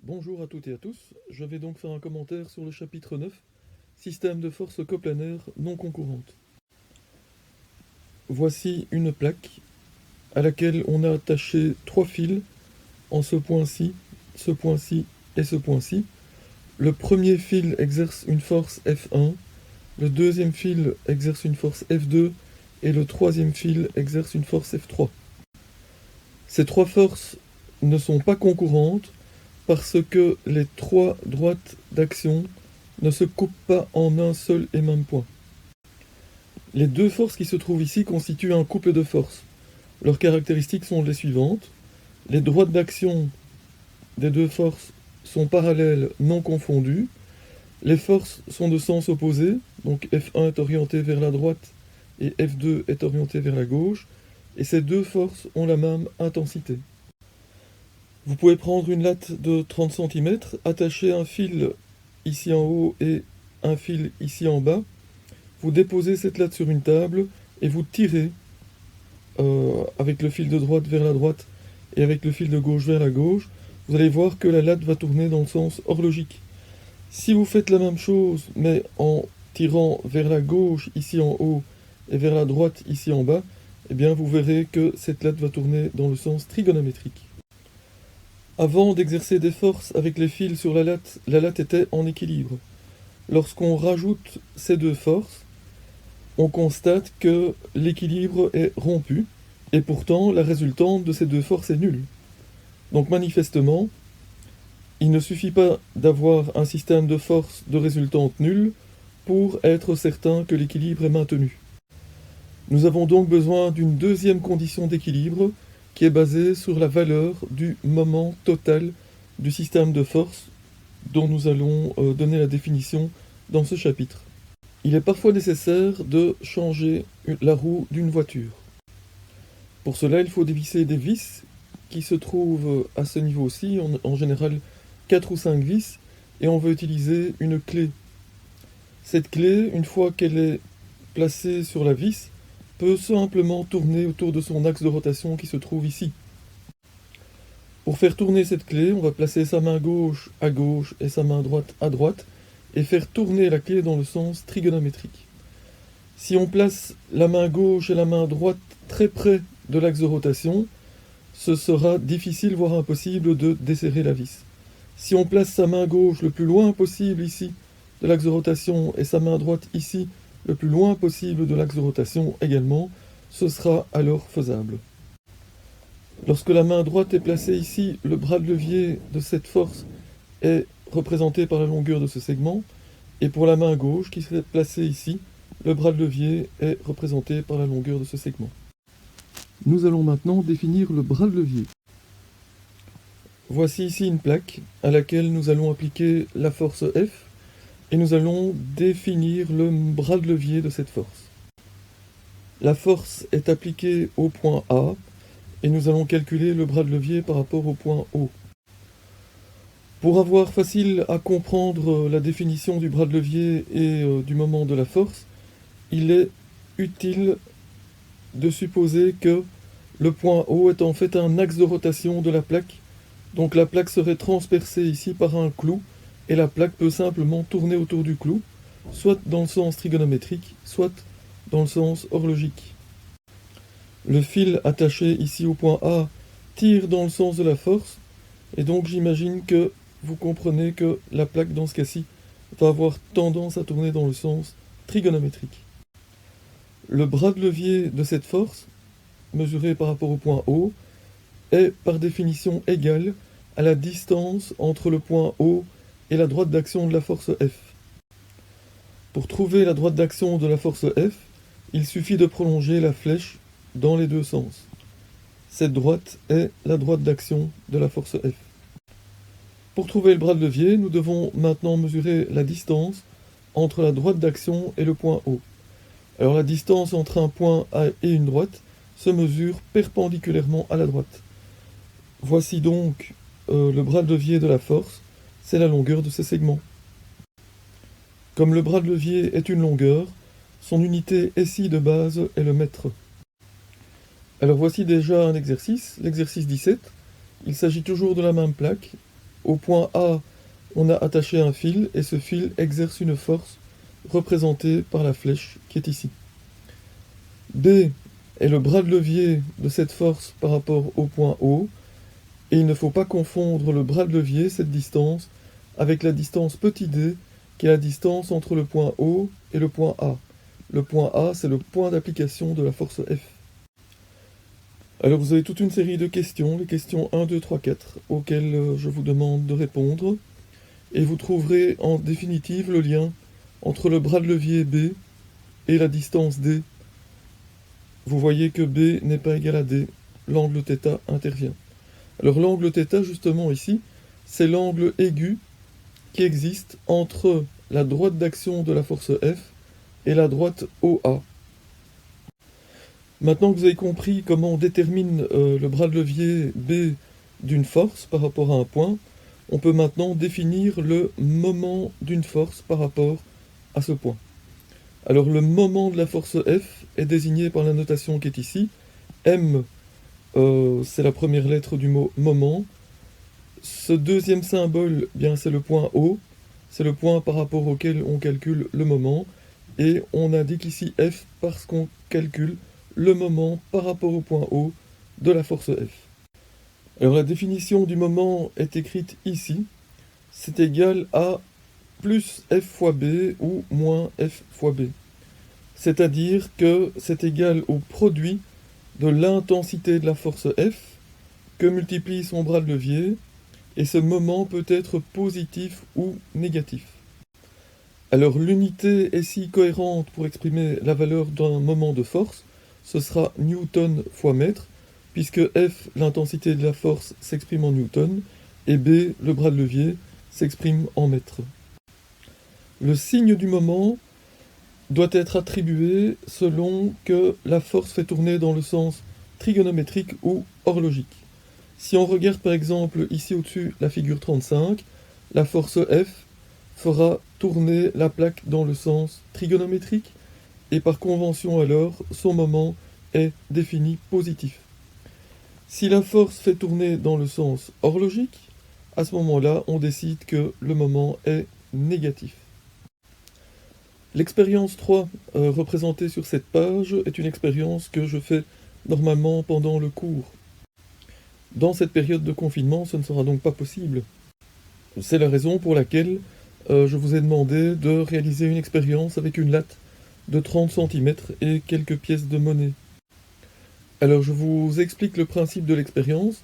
Bonjour à toutes et à tous, je vais donc faire un commentaire sur le chapitre 9, système de force coplanaire non concurrente. Voici une plaque à laquelle on a attaché trois fils en ce point-ci et ce point-ci. Le premier fil exerce une force F1, le deuxième fil exerce une force F2 et le troisième fil exerce une force F3. Ces trois forces ne sont pas concurrentes parce que les trois droites d'action ne se coupent pas en un seul et même point. Les deux forces qui se trouvent ici constituent un couple de forces. Leurs caractéristiques sont les suivantes. Les droites d'action des deux forces sont parallèles, non confondues. Les forces sont de sens opposé, donc F1 est orienté vers la droite et F2 est orienté vers la gauche, et ces deux forces ont la même intensité. Vous pouvez prendre une latte de 30 cm, attacher un fil ici en haut et un fil ici en bas. Vous déposez cette latte sur une table et vous tirez avec le fil de droite vers la droite et avec le fil de gauche vers la gauche. Vous allez voir que la latte va tourner dans le sens horlogique. Si vous faites la même chose mais en tirant vers la gauche ici en haut et vers la droite ici en bas, eh bien vous verrez que cette latte va tourner dans le sens trigonométrique. Avant d'exercer des forces avec les fils sur la latte était en équilibre. Lorsqu'on rajoute ces deux forces, on constate que l'équilibre est rompu, et pourtant la résultante de ces deux forces est nulle. Donc manifestement, il ne suffit pas d'avoir un système de forces de résultante nulle pour être certain que l'équilibre est maintenu. Nous avons donc besoin d'une deuxième condition d'équilibre qui est basée sur la valeur du moment total du système de force dont nous allons donner la définition dans ce chapitre. Il est parfois nécessaire de changer la roue d'une voiture. Pour cela, il faut dévisser des vis qui se trouvent à ce niveau-ci, en général 4 ou 5 vis, et on veut utiliser une clé. Cette clé, une fois qu'elle est placée sur la vis, peut simplement tourner autour de son axe de rotation qui se trouve ici. Pour faire tourner cette clé, on va placer sa main gauche à gauche et sa main droite à droite et faire tourner la clé dans le sens trigonométrique. Si on place la main gauche et la main droite très près de l'axe de rotation, ce sera difficile voire impossible de desserrer la vis. Si on place sa main gauche le plus loin possible ici de l'axe de rotation et sa main droite ici le plus loin possible de l'axe de rotation également, ce sera alors faisable. Lorsque la main droite est placée ici, le bras de levier de cette force est représenté par la longueur de ce segment, et pour la main gauche qui serait placée ici, le bras de levier est représenté par la longueur de ce segment. Nous allons maintenant définir le bras de levier. Voici ici une plaque à laquelle nous allons appliquer la force F, et nous allons définir le bras de levier de cette force. La force est appliquée au point A, et nous allons calculer le bras de levier par rapport au point O. Pour avoir facile à comprendre la définition du bras de levier et du moment de la force, il est utile de supposer que le point O est en fait un axe de rotation de la plaque. Donc la plaque serait transpercée ici par un clou, et la plaque peut simplement tourner autour du clou, soit dans le sens trigonométrique, soit dans le sens horlogique. Le fil attaché ici au point A tire dans le sens de la force, et donc j'imagine que vous comprenez que la plaque dans ce cas-ci va avoir tendance à tourner dans le sens trigonométrique. Le bras de levier de cette force, mesuré par rapport au point O, est par définition égal à la distance entre le point O et la droite d'action de la force F. Pour trouver la droite d'action de la force F, il suffit de prolonger la flèche dans les deux sens. Cette droite est la droite d'action de la force F. Pour trouver le bras de levier, nous devons maintenant mesurer la distance entre la droite d'action et le point O. Alors la distance entre un point A et une droite se mesure perpendiculairement à la droite. Voici donc le bras de levier de la force, c'est la longueur de ce segment. Comme le bras de levier est une longueur, son unité SI de base est le mètre. Alors voici déjà un exercice, l'exercice 17. Il s'agit toujours de la même plaque, Au point A, on a attaché un fil et ce fil exerce une force représentée par la flèche qui est ici. B est le bras de levier de cette force par rapport au point O, et il ne faut pas confondre le bras de levier, cette distance, avec la distance petit d, qui est la distance entre le point O et le point A. Le point A, c'est le point d'application de la force F. Alors vous avez toute une série de questions, les questions 1, 2, 3, 4, auxquelles je vous demande de répondre, et vous trouverez en définitive le lien entre le bras de levier B et la distance D. Vous voyez que B n'est pas égal à D, l'angle θ intervient. Alors l'angle θ, justement ici, c'est l'angle aigu qui existe entre la droite d'action de la force F et la droite OA. Maintenant que vous avez compris comment on détermine le bras de levier B d'une force par rapport à un point, on peut maintenant définir le moment d'une force par rapport à ce point. Alors le moment de la force F est désigné par la notation qui est ici. M, c'est la première lettre du mot moment. Ce deuxième symbole, bien c'est le point O. C'est le point par rapport auquel on calcule le moment. Et on indique ici F parce qu'on calcule le moment par rapport au point O de la force F. Alors la définition du moment est écrite ici. C'est égal à plus F fois B ou moins F fois B. C'est-à-dire que c'est égal au produit de l'intensité de la force F que multiplie son bras de levier, et ce moment peut être positif ou négatif. Alors l'unité est si cohérente pour exprimer la valeur d'un moment de force, ce sera Newton fois mètre, puisque F, l'intensité de la force, s'exprime en Newton, et B, le bras de levier, s'exprime en mètres. Le signe du moment doit être attribué selon que la force fait tourner dans le sens trigonométrique ou horlogique. Si on regarde par exemple ici au-dessus la figure 35, la force F fera tourner la plaque dans le sens trigonométrique, et par convention alors, son moment est défini positif. Si la force fait tourner dans le sens horlogique, à ce moment-là, on décide que le moment est négatif. L'expérience 3 représentée sur cette page est une expérience que je fais normalement pendant le cours. Dans cette période de confinement, ce ne sera donc pas possible. C'est la raison pour laquelle je vous ai demandé de réaliser une expérience avec une latte de 30 cm et quelques pièces de monnaie. Alors je vous explique le principe de l'expérience.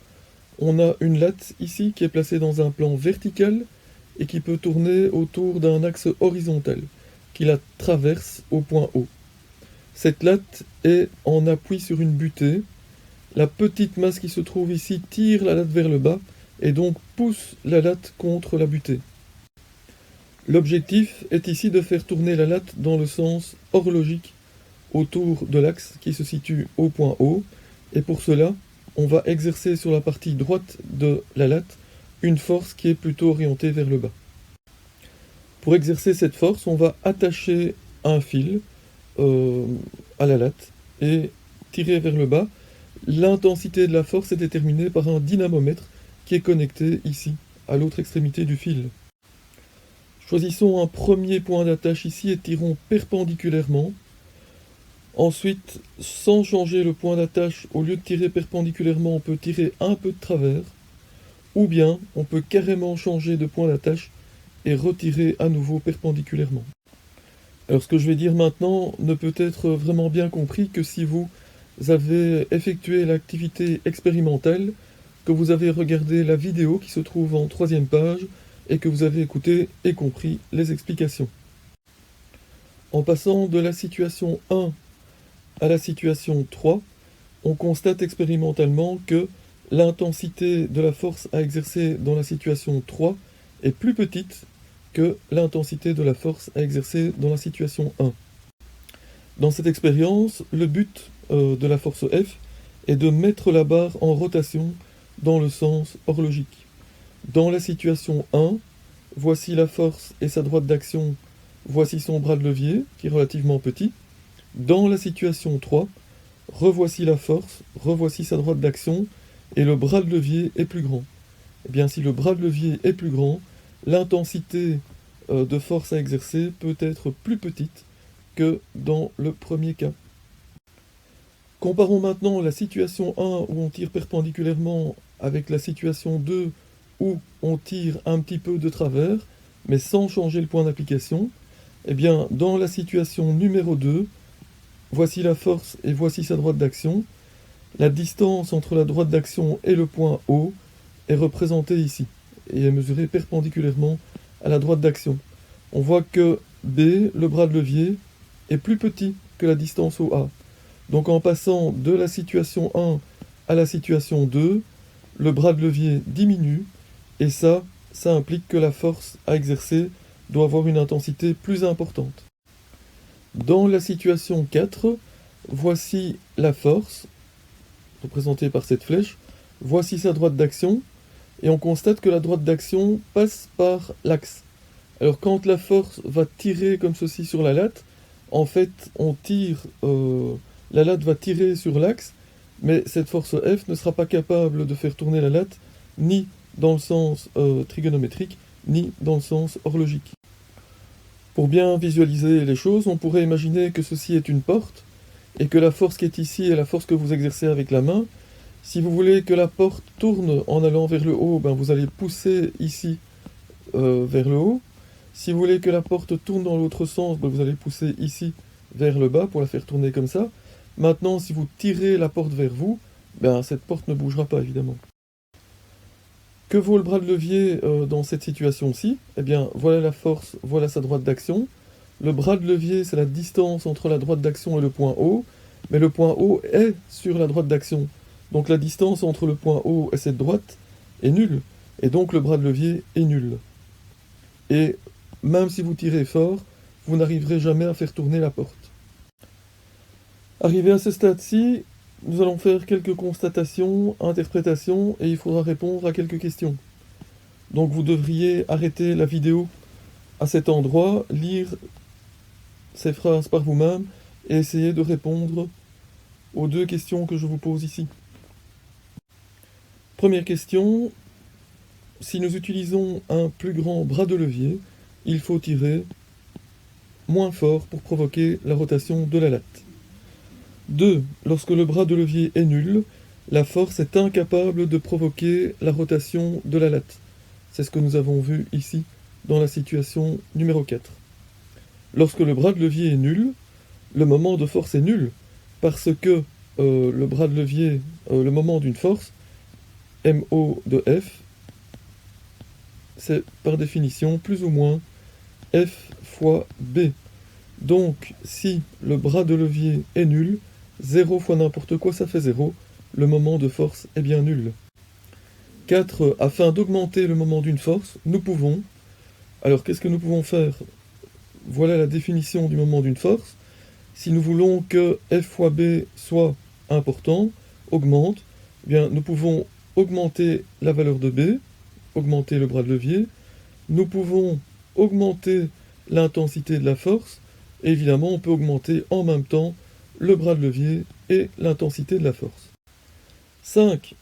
On a une latte ici qui est placée dans un plan vertical et qui peut tourner autour d'un axe horizontal qui la traverse au point O. Cette latte est en appui sur une butée. La petite masse qui se trouve ici tire la latte vers le bas et donc pousse la latte contre la butée. L'objectif est ici de faire tourner la latte dans le sens horlogique autour de l'axe qui se situe au point O, et pour cela, on va exercer sur la partie droite de la latte une force qui est plutôt orientée vers le bas. Pour exercer cette force, on va attacher un fil à la latte et tirer vers le bas. L'intensité de la force est déterminée par un dynamomètre qui est connecté ici, à l'autre extrémité du fil. Choisissons un premier point d'attache ici et tirons perpendiculairement. Ensuite, sans changer le point d'attache, au lieu de tirer perpendiculairement, on peut tirer un peu de travers. Ou bien, on peut carrément changer de point d'attache et retirer à nouveau perpendiculairement. Alors ce que je vais dire maintenant ne peut être vraiment bien compris que si vous avez effectué l'activité expérimentale, que vous avez regardé la vidéo qui se trouve en 3e page et que vous avez écouté et compris les explications. En passant de la situation 1 à la situation 3, on constate expérimentalement que l'intensité de la force à exercer dans la situation 3 est plus petite que l'intensité de la force à exercer dans la situation 1. Dans cette expérience, le but de la force F est de mettre la barre en rotation dans le sens horlogique. Dans la situation 1, voici la force et sa droite d'action, voici son bras de levier, qui est relativement petit. Dans la situation 3, revoici la force, revoici sa droite d'action, et le bras de levier est plus grand. Eh bien, si le bras de levier est plus grand, l'intensité de force à exercer peut être plus petite que dans le premier cas. Comparons maintenant la situation 1 où on tire perpendiculairement avec la situation 2 où on tire un petit peu de travers, mais sans changer le point d'application. Eh bien, dans la situation numéro 2, voici la force et voici sa droite d'action. La distance entre la droite d'action et le point O est représentée ici et est mesurée perpendiculairement à la droite d'action. On voit que B, le bras de levier, est plus petit que la distance au A. Donc en passant de la situation 1 à la situation 2, le bras de levier diminue et ça implique que la force à exercer doit avoir une intensité plus importante. Dans la situation 4, voici la force, représentée par cette flèche, voici sa droite d'action, et on constate que la droite d'action passe par l'axe. Alors quand la force va tirer comme ceci sur la latte, en fait on tire, la latte va tirer sur l'axe, mais cette force F ne sera pas capable de faire tourner la latte ni dans le sens trigonométrique, ni dans le sens horlogique. Pour bien visualiser les choses, on pourrait imaginer que ceci est une porte, et que la force qui est ici est la force que vous exercez avec la main. Si vous voulez que la porte tourne en allant vers le haut, ben vous allez pousser ici vers le haut. Si vous voulez que la porte tourne dans l'autre sens, ben vous allez pousser ici vers le bas pour la faire tourner comme ça. Maintenant, si vous tirez la porte vers vous, ben cette porte ne bougera pas évidemment. Que vaut le bras de levier dans cette situation-ci? Eh bien, voilà la force, voilà sa droite d'action. Le bras de levier, c'est la distance entre la droite d'action et le point O, mais le point O est sur la droite d'action. Donc la distance entre le point O et cette droite est nulle, et donc le bras de levier est nul. Et même si vous tirez fort, vous n'arriverez jamais à faire tourner la porte. Arrivé à ce stade-ci, nous allons faire quelques constatations, interprétations, et il faudra répondre à quelques questions. Donc vous devriez arrêter la vidéo à cet endroit, lire ces phrases par vous-même, et essayer de répondre aux deux questions que je vous pose ici. Première question, si nous utilisons un plus grand bras de levier, il faut tirer moins fort pour provoquer la rotation de la latte. 2. Lorsque le bras de levier est nul, la force est incapable de provoquer la rotation de la latte. C'est ce que nous avons vu ici dans la situation numéro 4. Lorsque le bras de levier est nul, le moment de force est nul, parce que le bras de levier, le moment d'une force, MO de F, c'est par définition plus ou moins F fois B. Donc, si le bras de levier est nul, 0 fois n'importe quoi, ça fait 0. Le moment de force est bien nul. 4. Afin d'augmenter le moment d'une force, nous pouvons... Alors, qu'est-ce que nous pouvons faire? Voilà la définition du moment d'une force. Si nous voulons que F fois B soit important, augmente, eh bien, nous pouvons augmenter la valeur de B, augmenter le bras de levier. Nous pouvons augmenter l'intensité de la force. Et évidemment, on peut augmenter en même temps le bras de levier et l'intensité de la force. 5.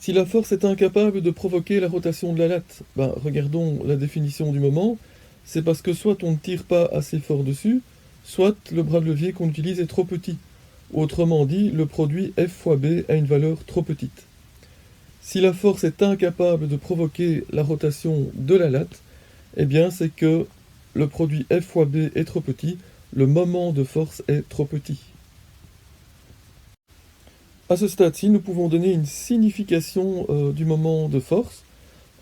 Si la force est incapable de provoquer la rotation de la latte, regardons la définition du moment, c'est parce que soit on ne tire pas assez fort dessus, soit le bras de levier qu'on utilise est trop petit. Autrement dit, le produit F fois B a une valeur trop petite. Si la force est incapable de provoquer la rotation de la latte, eh bien c'est que le produit F fois B est trop petit, le moment de force est trop petit. À ce stade-ci, nous pouvons donner une signification du moment de force.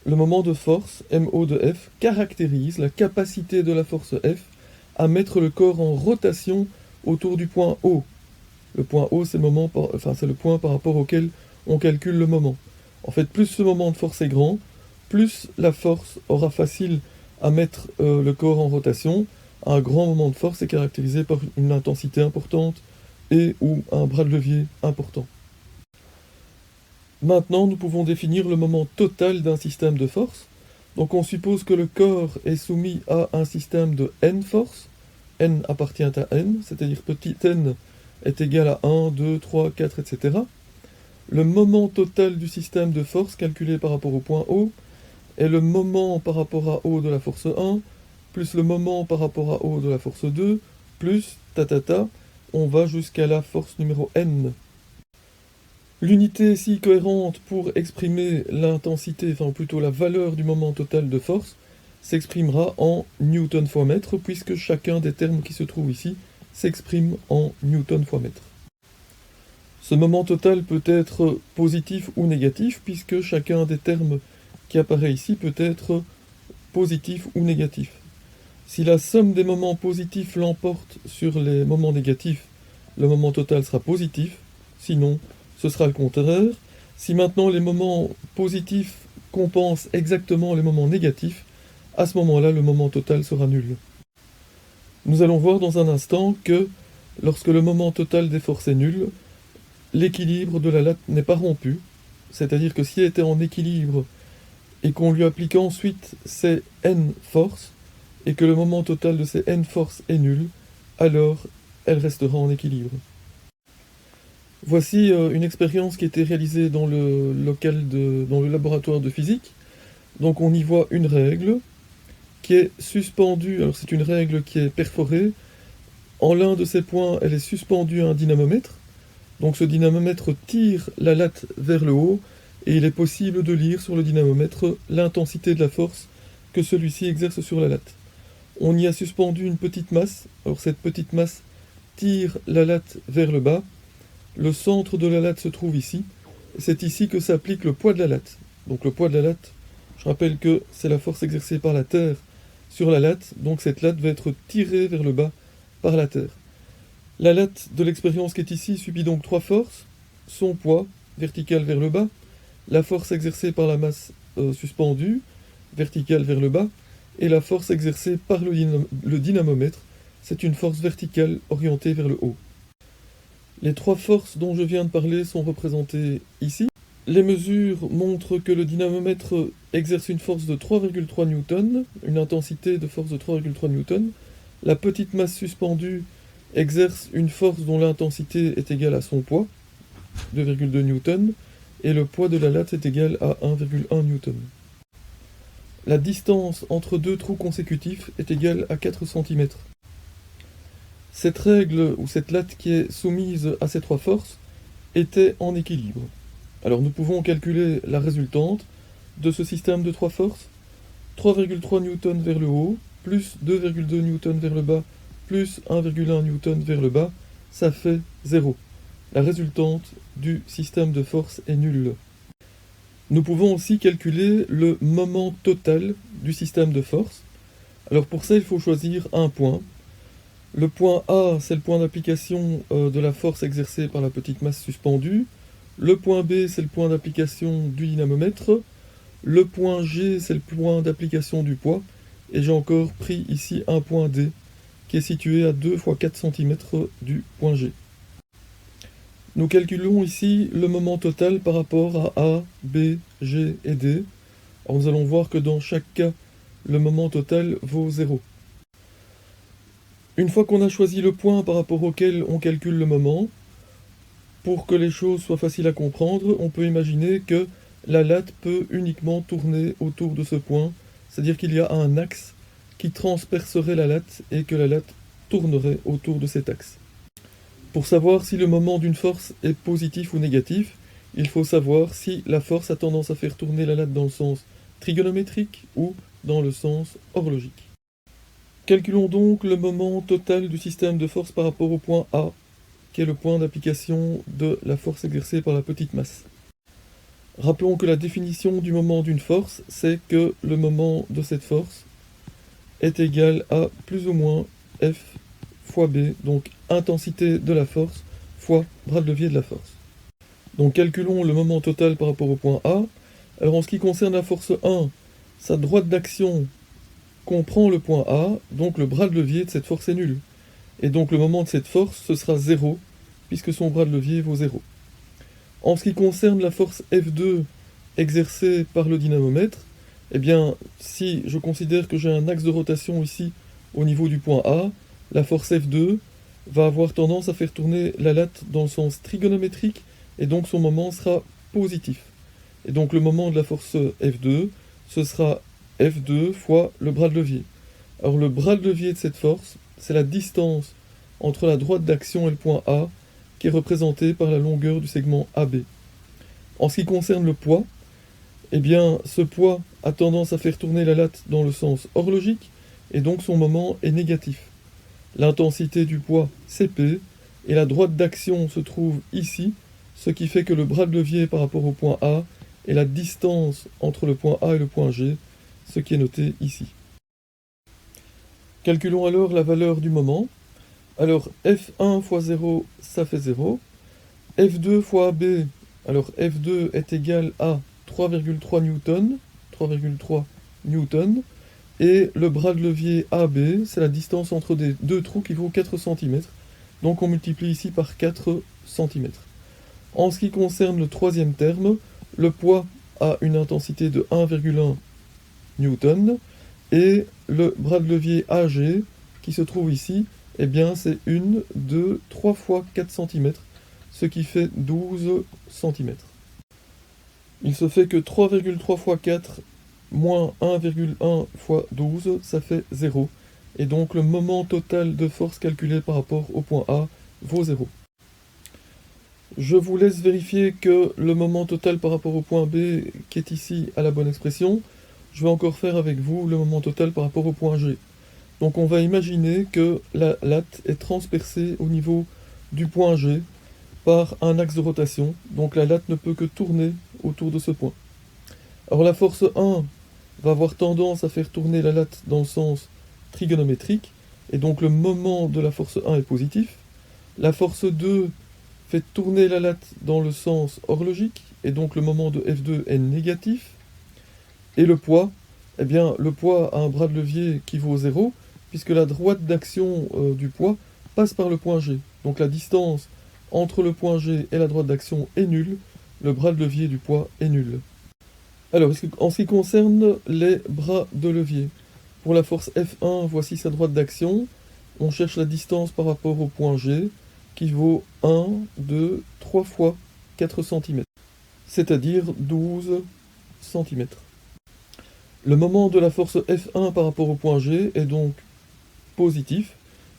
Le moment de force, MO de F, caractérise la capacité de la force F à mettre le corps en rotation autour du point O. Le point O, c'est le point par rapport auquel on calcule le moment. En fait, plus ce moment de force est grand, plus la force aura facile à mettre le corps en rotation. Un grand moment de force est caractérisé par une intensité importante et ou un bras de levier important. Maintenant, nous pouvons définir le moment total d'un système de force. Donc on suppose que le corps est soumis à un système de n forces. N appartient à n, c'est-à-dire petit n est égal à 1, 2, 3, 4, etc. le moment total du système de force calculé par rapport au point O est le moment par rapport à O de la force 1, plus le moment par rapport à O de la force 2, plus on va jusqu'à la force numéro n. L'unité ici cohérente pour exprimer l'intensité, enfin plutôt la valeur du moment total de force, s'exprimera en newton fois mètre, puisque chacun des termes qui se trouvent ici s'exprime en newton fois mètre. Ce moment total peut être positif ou négatif, puisque chacun des termes qui apparaît ici peut être positif ou négatif. Si la somme des moments positifs l'emporte sur les moments négatifs, le moment total sera positif, sinon ce sera le contraire. Si maintenant les moments positifs compensent exactement les moments négatifs, à ce moment-là, le moment total sera nul. Nous allons voir dans un instant que lorsque le moment total des forces est nul, l'équilibre de la latte n'est pas rompu, c'est-à-dire que si elle était en équilibre et qu'on lui applique ensuite ces n forces, et que le moment total de ces n forces est nul, alors elle restera en équilibre. Voici une expérience qui a été réalisée dans le laboratoire de physique. Donc on y voit une règle qui est suspendue, alors c'est une règle qui est perforée. En l'un de ces points, elle est suspendue à un dynamomètre. Donc ce dynamomètre tire la latte vers le haut, et il est possible de lire sur le dynamomètre l'intensité de la force que celui-ci exerce sur la latte. On y a suspendu une petite masse, alors cette petite masse tire la latte vers le bas. Le centre de la latte se trouve ici, et c'est ici que s'applique le poids de la latte. Donc le poids de la latte, je rappelle que c'est la force exercée par la Terre sur la latte, donc cette latte va être tirée vers le bas par la Terre. La latte de l'expérience qui est ici subit donc trois forces: son poids, vertical vers le bas, la force exercée par la masse suspendue, verticale vers le bas, et la force exercée par le dynamomètre, c'est une force verticale orientée vers le haut. Les trois forces dont je viens de parler sont représentées ici. Les mesures montrent que le dynamomètre exerce une force de 3,3 newtons, une intensité de force de 3,3 newtons. La petite masse suspendue exerce une force dont l'intensité est égale à son poids, 2,2 newtons, et le poids de la latte est égal à 1,1 newton. La distance entre deux trous consécutifs est égale à 4 cm. Cette règle, ou cette latte qui est soumise à ces trois forces, était en équilibre. Alors nous pouvons calculer la résultante de ce système de trois forces. 3,3 newtons vers le haut, plus 2,2 newtons vers le bas, plus 1,1 newton vers le bas, ça fait 0. La résultante du système de force est nulle. Nous pouvons aussi calculer le moment total du système de force. Alors pour ça, il faut choisir un point. Le point A, c'est le point d'application de la force exercée par la petite masse suspendue. Le point B, c'est le point d'application du dynamomètre. Le point G, c'est le point d'application du poids. Et j'ai encore pris ici un point D, qui est situé à 2 fois 4 cm du point G. Nous calculons ici le moment total par rapport à A, B, G et D. Alors nous allons voir que dans chaque cas, le moment total vaut 0. Une fois qu'on a choisi le point par rapport auquel on calcule le moment, pour que les choses soient faciles à comprendre, on peut imaginer que la latte peut uniquement tourner autour de ce point, c'est-à-dire qu'il y a un axe qui transpercerait la latte et que la latte tournerait autour de cet axe. Pour savoir si le moment d'une force est positif ou négatif, il faut savoir si la force a tendance à faire tourner la latte dans le sens trigonométrique ou dans le sens horlogique. Calculons donc le moment total du système de force par rapport au point A, qui est le point d'application de la force exercée par la petite masse. Rappelons que la définition du moment d'une force, c'est que le moment de cette force est égal à plus ou moins F fois B, donc intensité de la force fois bras de levier de la force. Donc calculons le moment total par rapport au point A. Alors en ce qui concerne la force 1, sa droite d'action comprend le point A, donc le bras de levier de cette force est nul. Et donc le moment de cette force, ce sera 0, puisque son bras de levier vaut 0. En ce qui concerne la force F2 exercée par le dynamomètre, eh bien, si je considère que j'ai un axe de rotation ici au niveau du point A, la force F2 va avoir tendance à faire tourner la latte dans le sens trigonométrique et donc son moment sera positif. Et donc le moment de la force F2, ce sera F2 fois le bras de levier. Alors le bras de levier de cette force, c'est la distance entre la droite d'action et le point A, qui est représentée par la longueur du segment AB. En ce qui concerne le poids, eh bien ce poids a tendance à faire tourner la latte dans le sens horlogique, et donc son moment est négatif. L'intensité du poids, c'est P, et la droite d'action se trouve ici, ce qui fait que le bras de levier par rapport au point A est la distance entre le point A et le point G, ce qui est noté ici. Calculons alors la valeur du moment. Alors F1 fois 0, ça fait 0. F2 fois AB, alors F2 est égal à 3,3 newtons, 3,3 newtons. Et le bras de levier AB, c'est la distance entre des deux trous qui vaut 4 cm. Donc on multiplie ici par 4 cm. En ce qui concerne le troisième terme, le poids a une intensité de 1,1 newton. Et le bras de levier AG, qui se trouve ici, eh bien c'est 1, 2, 3 fois 4 cm, ce qui fait 12 cm. Il se fait que 3,3 fois 4 moins 1,1 fois 12, ça fait 0. Et donc le moment total de force calculé par rapport au point A vaut 0. Je vous laisse vérifier que le moment total par rapport au point B, qui est ici, a la bonne expression. Je vais encore faire avec vous le moment total par rapport au point G. Donc on va imaginer que la latte est transpercée au niveau du point G par un axe de rotation. Donc la latte ne peut que tourner autour de ce point. Alors la force 1 va avoir tendance à faire tourner la latte dans le sens trigonométrique, et donc le moment de la force 1 est positif. La force 2 fait tourner la latte dans le sens horlogique, et donc le moment de F2 est négatif. Et le poids, eh bien le poids a un bras de levier qui vaut 0, puisque la droite d'action du poids passe par le point G. Donc la distance entre le point G et la droite d'action est nulle, le bras de levier du poids est nul. Alors, en ce qui concerne les bras de levier, pour la force F1, voici sa droite d'action. On cherche la distance par rapport au point G, qui vaut 1, 2, 3 fois 4 cm, c'est-à-dire 12 cm. Le moment de la force F1 par rapport au point G est donc positif.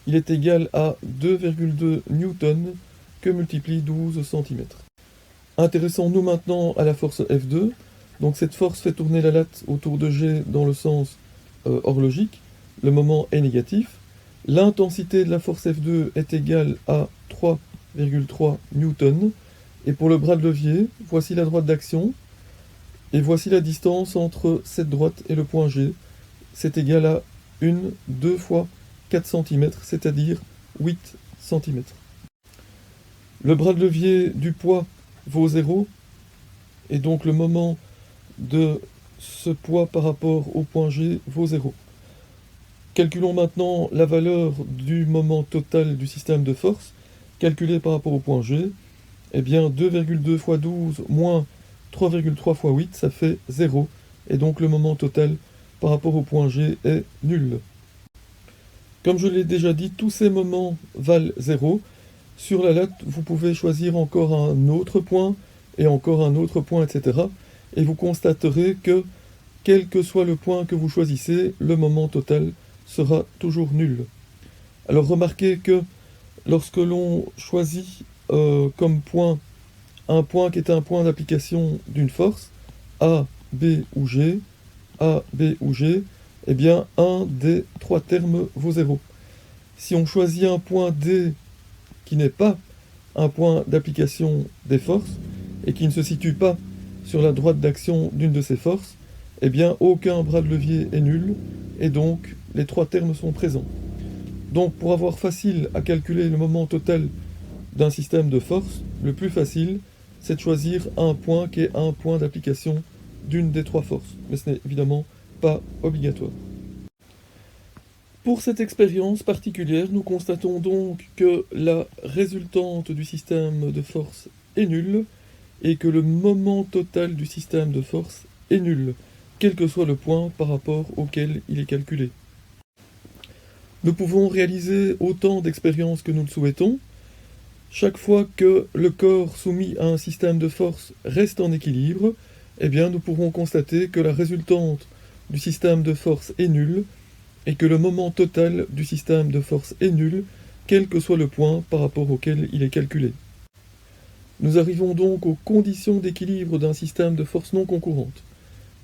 Il est égal à 2,2 newtons que multiplie 12 cm. Intéressons-nous maintenant à la force F2. Donc cette force fait tourner la latte autour de G dans le sens horlogique. Le moment est négatif. L'intensité de la force F2 est égale à 3,3 newtons. Et pour le bras de levier, voici la droite d'action. Et voici la distance entre cette droite et le point G. C'est égal à 1, 2 fois 4 cm, c'est-à-dire 8 cm. Le bras de levier du poids vaut 0. Et donc le moment de ce poids par rapport au point G vaut 0. Calculons maintenant la valeur du moment total du système de force, calculé par rapport au point G. Eh bien 2,2 fois 12 moins 3,3 fois 8, ça fait 0. Et donc le moment total par rapport au point G est nul. Comme je l'ai déjà dit, tous ces moments valent 0. Sur la latte, vous pouvez choisir encore un autre point, et encore un autre point, etc. Et vous constaterez que, quel que soit le point que vous choisissez, le moment total sera toujours nul. Alors remarquez que lorsque l'on choisit comme point un point qui est un point d'application d'une force, A, B ou G, A, B ou G, eh bien un des trois termes vaut 0. Si on choisit un point D qui n'est pas un point d'application des forces, et qui ne se situe pas sur la droite d'action d'une de ces forces, eh bien aucun bras de levier est nul, et donc les trois termes sont présents. Donc pour avoir facile à calculer le moment total d'un système de force, le plus facile, c'est de choisir un point qui est un point d'application d'une des trois forces. Mais ce n'est évidemment pas obligatoire. Pour cette expérience particulière, nous constatons donc que la résultante du système de force est nulle, et que le moment total du système de force est nul, quel que soit le point par rapport auquel il est calculé. Nous pouvons réaliser autant d'expériences que nous le souhaitons. Chaque fois que le corps soumis à un système de force reste en équilibre, eh bien nous pourrons constater que la résultante du système de force est nulle et que le moment total du système de force est nul, quel que soit le point par rapport auquel il est calculé. Nous arrivons donc aux conditions d'équilibre d'un système de force non concurrente.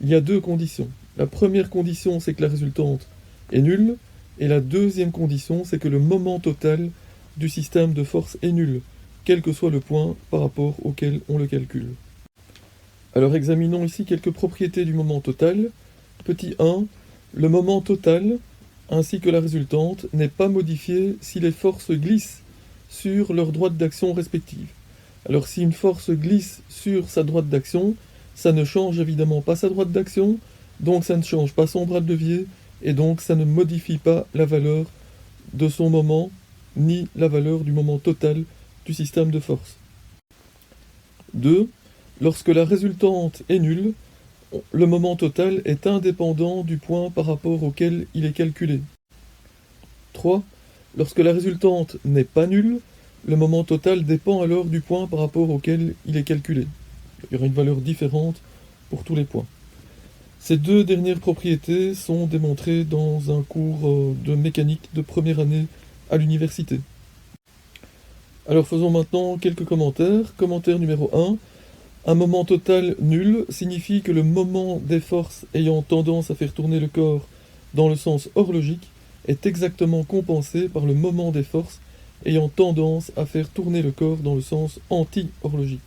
Il y a deux conditions. La première condition, c'est que la résultante est nulle, et la deuxième condition, c'est que le moment total du système de force est nul, quel que soit le point par rapport auquel on le calcule. Alors examinons ici quelques propriétés du moment total. Petit 1, le moment total, ainsi que la résultante, n'est pas modifié si les forces glissent sur leur droite d'action respective. Alors si une force glisse sur sa droite d'action, ça ne change évidemment pas sa droite d'action, donc ça ne change pas son bras de levier, et donc ça ne modifie pas la valeur de son moment, ni la valeur du moment total du système de force. 2. Lorsque la résultante est nulle, le moment total est indépendant du point par rapport auquel il est calculé. 3. Lorsque la résultante n'est pas nulle, le moment total dépend alors du point par rapport auquel il est calculé. Il y aura une valeur différente pour tous les points. Ces deux dernières propriétés sont démontrées dans un cours de mécanique de première année à l'université. Alors faisons maintenant quelques commentaires. Commentaire numéro 1. Un moment total nul signifie que le moment des forces ayant tendance à faire tourner le corps dans le sens horlogique est exactement compensé par le moment des forces ayant tendance à faire tourner le corps dans le sens anti-horlogique.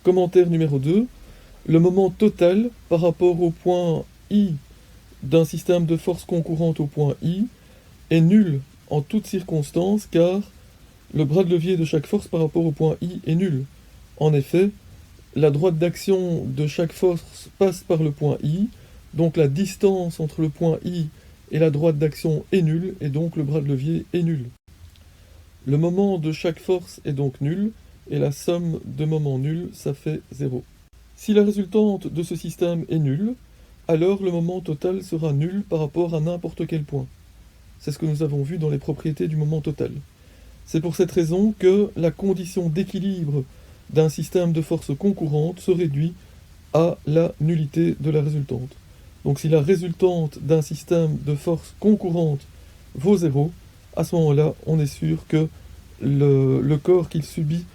Commentaire numéro 2. Le moment total par rapport au point I d'un système de force concurrente au point I est nul en toutes circonstances car le bras de levier de chaque force par rapport au point I est nul. En effet, la droite d'action de chaque force passe par le point I, donc la distance entre le point I et la droite d'action est nulle, et donc le bras de levier est nul. Le moment de chaque force est donc nul, et la somme de moments nuls, ça fait 0. Si la résultante de ce système est nulle, alors le moment total sera nul par rapport à n'importe quel point. C'est ce que nous avons vu dans les propriétés du moment total. C'est pour cette raison que la condition d'équilibre d'un système de force concurrente se réduit à la nullité de la résultante. Donc si la résultante d'un système de force concurrente vaut 0, à ce moment-là, on est sûr que le corps qui subit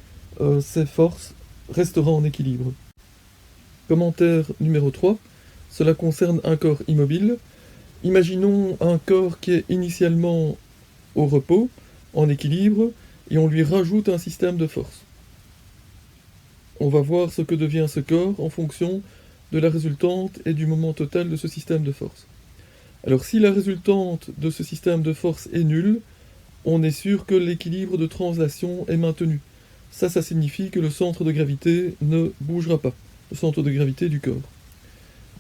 ces forces restera en équilibre. Commentaire numéro 3. Cela concerne un corps immobile. Imaginons un corps qui est initialement au repos, en équilibre, et on lui rajoute un système de force. On va voir ce que devient ce corps en fonction de la résultante et du moment total de ce système de force. Alors si la résultante de ce système de force est nulle, on est sûr que l'équilibre de translation est maintenu. Ça signifie que le centre de gravité ne bougera pas, le centre de gravité du corps.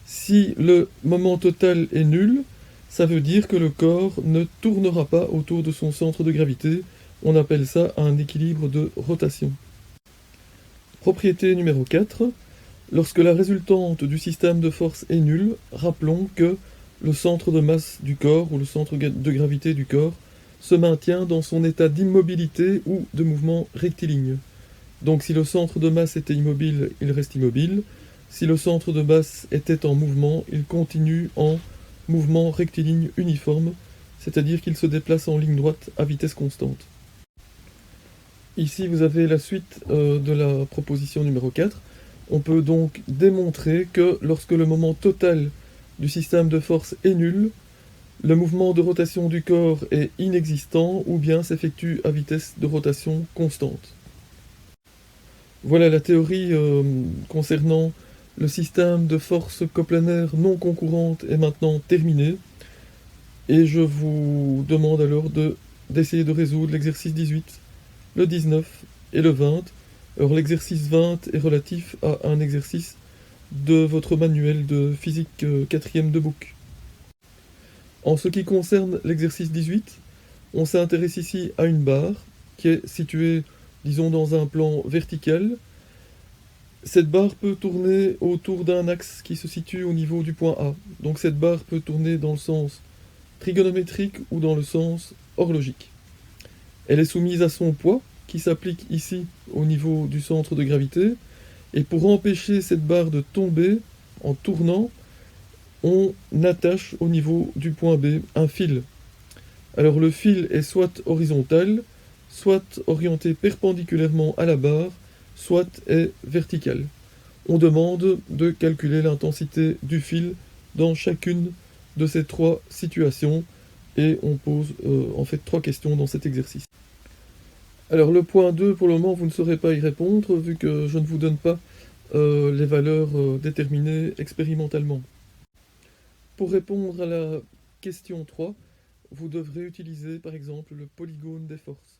Si le moment total est nul, ça veut dire que le corps ne tournera pas autour de son centre de gravité. On appelle ça un équilibre de rotation. Propriété numéro 4. Lorsque la résultante du système de force est nulle, rappelons que le centre de masse du corps ou le centre de gravité du corps se maintient dans son état d'immobilité ou de mouvement rectiligne. Donc si le centre de masse était immobile, il reste immobile. Si le centre de masse était en mouvement, il continue en mouvement rectiligne uniforme, c'est-à-dire qu'il se déplace en ligne droite à vitesse constante. Ici, vous avez la suite de la proposition numéro 4. On peut donc démontrer que lorsque le moment total du système de force est nul, le mouvement de rotation du corps est inexistant ou bien s'effectue à vitesse de rotation constante. Voilà la théorie concernant le système de force coplanaire non concurrente est maintenant terminée. Et je vous demande alors d'essayer de résoudre l'exercice 18, le 19 et le 20. Alors l'exercice 20 est relatif à un exercice de votre manuel de physique 4e de book. En ce qui concerne l'exercice 18, on s'intéresse ici à une barre qui est située, disons, dans un plan vertical. Cette barre peut tourner autour d'un axe qui se situe au niveau du point A. Donc cette barre peut tourner dans le sens trigonométrique ou dans le sens horlogique. Elle est soumise à son poids, qui s'applique ici au niveau du centre de gravité. Et pour empêcher cette barre de tomber en tournant, on attache au niveau du point B un fil. Alors le fil est soit horizontal, soit orienté perpendiculairement à la barre, soit est vertical. On demande de calculer l'intensité du fil dans chacune de ces trois situations et on pose en fait 3 questions dans cet exercice. Alors le point 2, pour le moment, vous ne saurez pas y répondre vu que je ne vous donne pas les valeurs déterminées expérimentalement. Pour répondre à la question 3, vous devrez utiliser par exemple le polygone des forces.